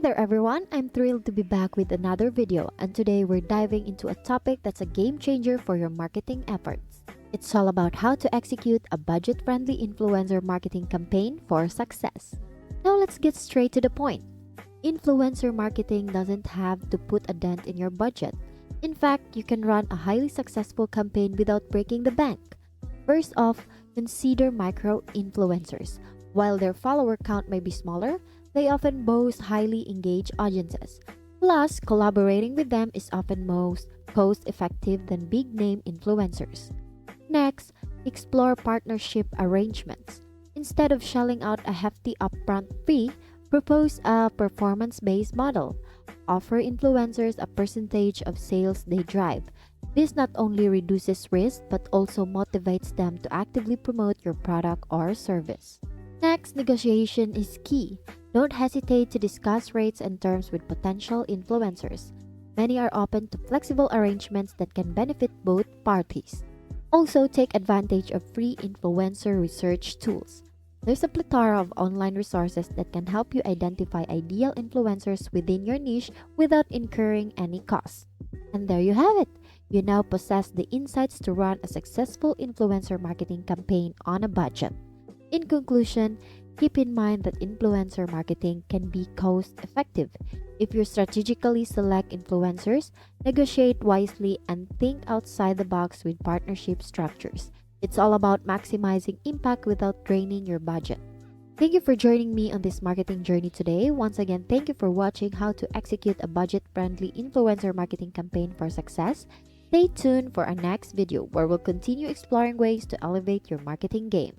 there everyone, I'm thrilled to be back with another video, and today we're diving into a topic that's a game changer for your marketing efforts. It's all about how to execute a budget-friendly influencer marketing campaign for success. Now let's get straight to the point. Influencer marketing doesn't have to put a dent in your budget. In fact, you can run a highly successful campaign without breaking the bank. First off, consider micro-influencers. While their follower count may be smaller, they often boast highly engaged audiences. Plus, collaborating with them is often most cost-effective than big-name influencers. Next, explore partnership arrangements. Instead of shelling out a hefty upfront fee, propose a performance-based model. Offer influencers a percentage of sales they drive. This not only reduces risk but also motivates them to actively promote your product or service. Next, negotiation is key. Don't hesitate to discuss rates and terms with potential influencers. Many are open to flexible arrangements that can benefit both parties. Also, take advantage of free influencer research tools. There's a plethora of online resources that can help you identify ideal influencers within your niche without incurring any cost. And there you have it. You now possess the insights to run a successful influencer marketing campaign on a budget. In conclusion, keep in mind that influencer marketing can be cost-effective. If you strategically select influencers, negotiate wisely, and think outside the box with partnership structures. It's all about maximizing impact without draining your budget. Thank you for joining me on this marketing journey today. Once again, thank you for watching how to execute a budget-friendly influencer marketing campaign for success. Stay tuned for our next video where we'll continue exploring ways to elevate your marketing game.